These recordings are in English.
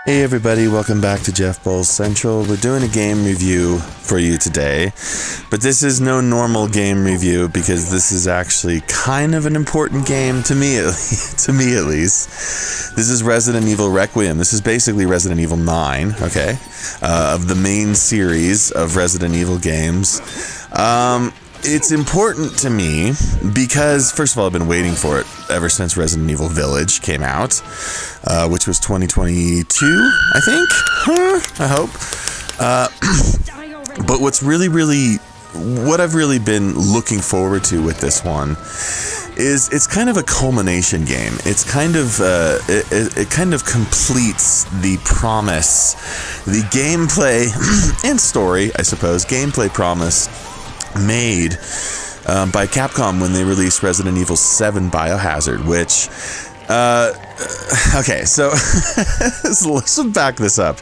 Hey everybody, welcome back to Jeff Bowles Central. We're doing a game review for you today, but this is no normal game review because this is actually kind of an important game to me, to me at least. This is Resident Evil Requiem. This is basically Resident Evil 9, okay, of the main series of Resident Evil games. It's important to me because, first of all, I've been waiting for it ever since Resident Evil Village came out, which was 2022, I think? I hope. But what I've really been looking forward to with this one is it's kind of a culmination game. It's kind of, it kind of completes the promise, the gameplay and story, I suppose, gameplay promise made by Capcom when they released Resident Evil 7 Biohazard, which, okay, so let's back this up.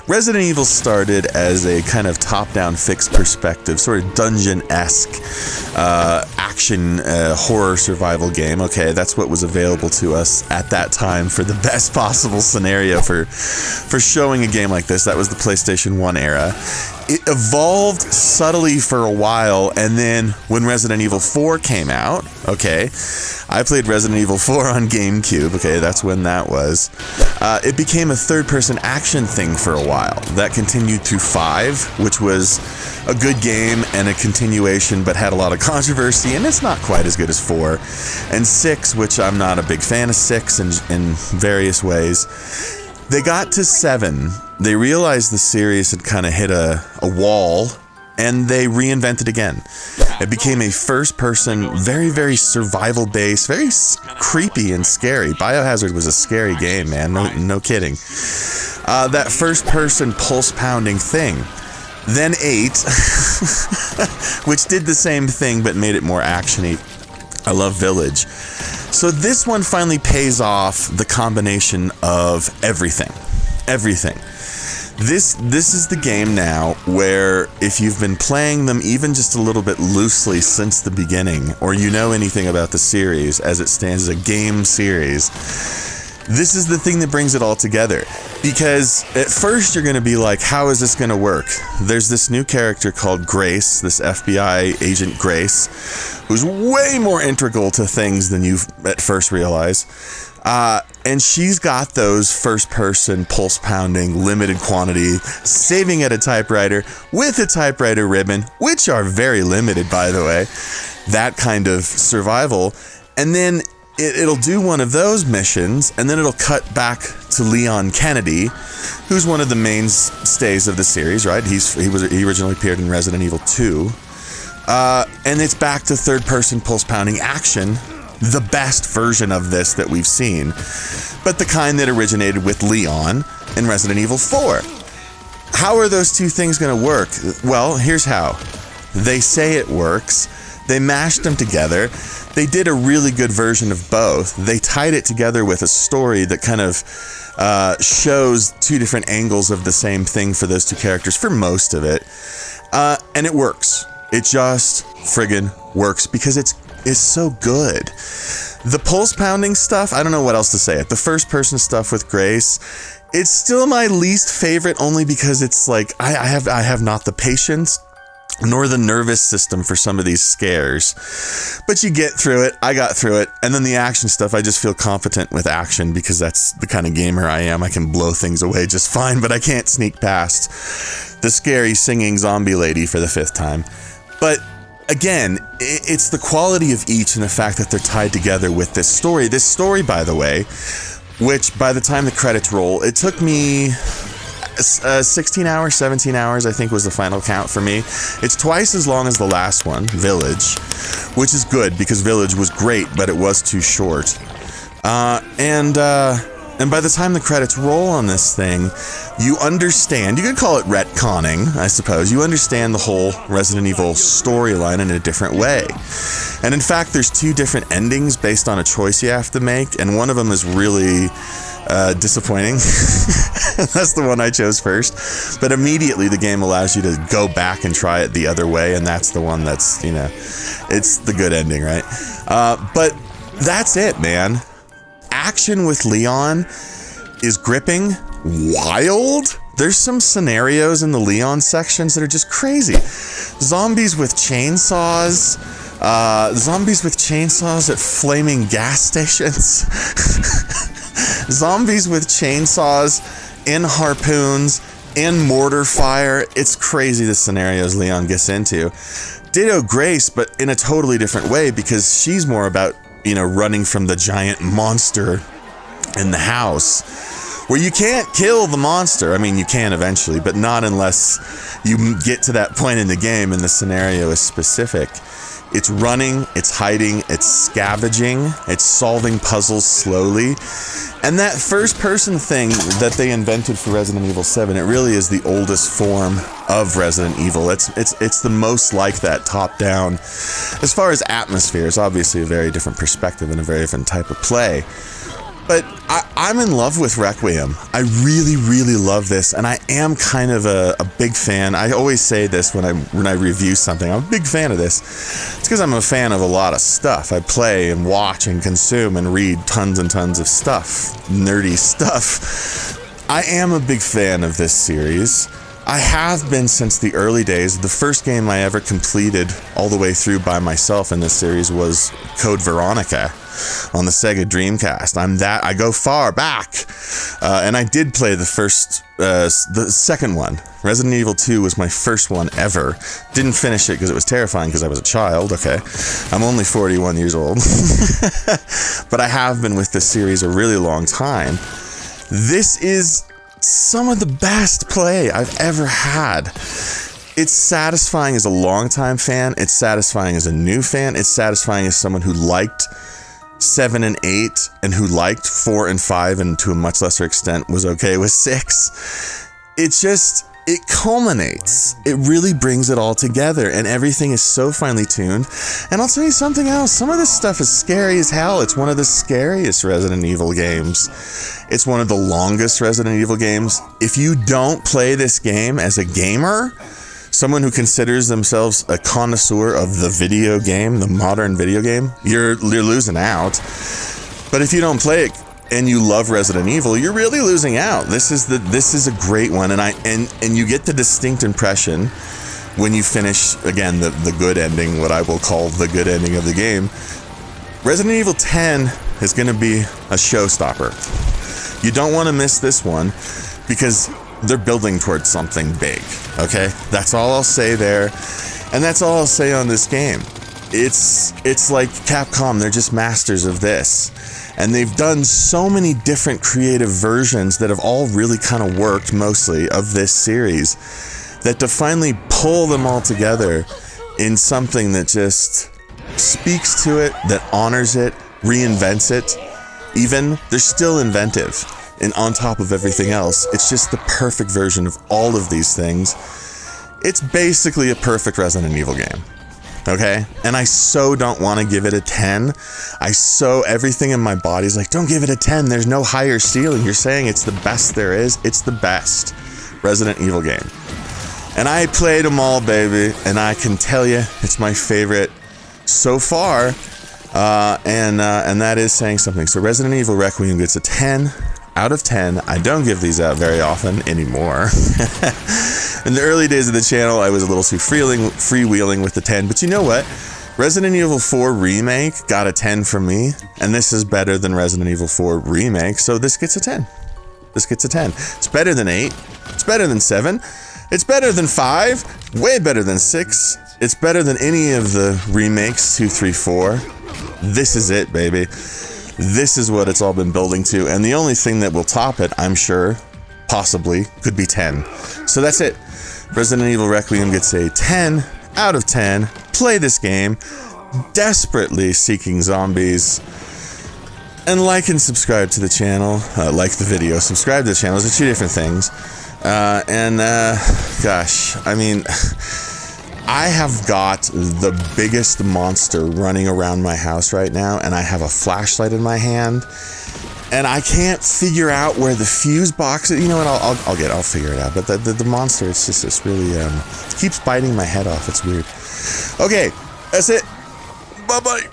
Resident Evil started as a kind of top-down fixed perspective, sort of dungeon-esque action horror survival game. Okay, that's what was available to us at that time for the best possible scenario for showing a game like this. That was the PlayStation 1 era. It evolved subtly for a while, and then when Resident Evil 4 came out, okay, I played Resident Evil 4 on GameCube, okay, that's when that was. It became a third-person action thing for a while. That continued through 5, which was a good game and a continuation, but had a lot of controversy, and it's not quite as good as 4. And 6, which I'm not a big fan of 6 in various ways. They got to 7. They realized the series had kind of hit a wall, and they reinvented again. It became a first-person, very, very survival-based, very creepy and scary. Biohazard was a scary game, man. No kidding. That first-person pulse-pounding thing. Then 8, which did the same thing but made it more actiony. I love Village. So this one finally pays off the combination of everything. Everything. This is the game now where if you've been playing them even just a little bit loosely since the beginning, or you know anything about the series as it stands as a game series, this is the thing that brings it all together. Because at first you're going to be like, how is this going to work? There's this new character called Grace, this FBI agent Grace, who's way more integral to things than you at first realize. And she's got those first-person, pulse-pounding, limited quantity, saving at a typewriter with a typewriter ribbon, which are very limited, by the way, that kind of survival. And then it'll do one of those missions, and then it'll cut back to Leon Kennedy, who's one of the mainstays of the series, right? He originally appeared in Resident Evil 2. And it's back to third-person, pulse-pounding action, the best version of this that we've seen, but the kind that originated with Leon in Resident Evil 4. How are those two things going to work? Well, here's how. They say it works. They mashed them together. They did a really good version of both. They tied it together with a story that kind of shows two different angles of the same thing for those two characters for most of it. And it works. It just friggin' works because it's so good. The pulse pounding stuff, I don't know what else to say. The first person stuff with Grace, it's still my least favorite only because it's like I have not the patience nor the nervous system for some of these scares. But you get through it. I got through it. And then the action stuff, I just feel competent with action because that's the kind of gamer I am. I can blow things away just fine, but I can't sneak past the scary singing zombie lady for the 5th time. But again, it's the quality of each and the fact that they're tied together with this story. This story, by the way, which by the time the credits roll, it took me 16 hours, 17 hours, I think was the final count for me. It's twice as long as the last one, Village, which is good because Village was great, but it was too short. And by the time the credits roll on this thing, you understand, you could call it retconning, I suppose. You understand the whole Resident Evil storyline in a different way. And in fact, there's 2 different endings based on a choice you have to make, and one of them is really disappointing. That's the one I chose first. But immediately the game allows you to go back and try it the other way, and that's the one that's, you know, it's the good ending, right? But that's it, man. Action with Leon is gripping, wild. There's some scenarios in the Leon sections that are just crazy. Zombies with chainsaws. Zombies with chainsaws at flaming gas stations. Zombies with chainsaws in harpoons, in mortar fire. It's crazy the scenarios Leon gets into. Ditto Grace, but in a totally different way, because she's more about, running from the giant monster in the house, where you can't kill the monster. I mean, you can eventually, but not unless you get to that point in the game and the scenario is specific. It's running, it's hiding, it's scavenging, it's solving puzzles slowly. And that first-person thing that they invented for Resident Evil 7, it really is the oldest form of Resident Evil. It's the most like that, top-down. As far as atmosphere, it's obviously a very different perspective and a very different type of play. But I'm in love with Requiem. I really, really love this, and I am kind of a big fan. I always say this when I review something. I'm a big fan of this. It's because I'm a fan of a lot of stuff. I play and watch and consume and read tons and tons of stuff, nerdy stuff. I am a big fan of this series. I have been since the early days. The first game I ever completed all the way through by myself in this series was Code Veronica on the Sega Dreamcast. I go far back. And I did play the second one. Resident Evil 2 was my first one ever. Didn't finish it because it was terrifying because I was a child, okay. I'm only 41 years old. But I have been with this series a really long time. This is some of the best play I've ever had. It's satisfying as a longtime fan. It's satisfying as a new fan. It's satisfying as someone who liked 7 and 8 and who liked 4 and 5 and to a much lesser extent was okay with 6. It culminates. It really brings it all together and everything is so finely tuned. And I'll tell you something else. Some of this stuff is scary as hell. It's one of the scariest Resident Evil games. It's one of the longest Resident Evil games. If you don't play this game as a gamer, someone who considers themselves a connoisseur of the video game, the modern video game, you're losing out. But if you don't play it and you love Resident Evil, you're really losing out. This is a great one, and you get the distinct impression when you finish again the good ending, what I will call the good ending of the game. Resident Evil 10 is going to be a showstopper. You don't want to miss this one because they're building towards something big, okay? That's all I'll say there, and that's all I'll say on this game. It's like Capcom, they're just masters of this. And they've done so many different creative versions that have all really kind of worked, mostly, of this series, that to finally pull them all together in something that just speaks to it, that honors it, reinvents it, even, they're still inventive. And on top of everything else, it's just the perfect version of all of these things. It's basically a perfect Resident Evil game. Okay? And I so don't want to give it a 10. Everything in my body's like, don't give it a 10. There's no higher ceiling. You're saying it's the best there is. It's the best Resident Evil game. And I played them all, baby. And I can tell you, it's my favorite so far. And that is saying something. So Resident Evil Requiem gets a 10 out of 10. I don't give these out very often anymore. In the early days of the channel, I was a little too freewheeling with the 10, but you know what? Resident Evil 4 Remake got a 10 from me, and this is better than Resident Evil 4 Remake, so this gets a 10. This gets a 10. It's better than 8. It's better than 7. It's better than 5. Way better than 6. It's better than any of the remakes, 2, 3, 4. This is it, baby. This is what it's all been building to, and the only thing that will top it, I'm sure, possibly, could be 10. So that's it. Resident Evil Requiem gets a 10 out of 10. Play this game, desperately seeking zombies, and like and subscribe to the channel. Like the video, subscribe to the channel. Those are 2 different things. Gosh, I mean, I have got the biggest monster running around my house right now, and I have a flashlight in my hand, and I can't figure out where the fuse box is. You know what? I'll figure it out. But the monster, it's really it keeps biting my head off. It's weird. Okay, that's it. Bye bye.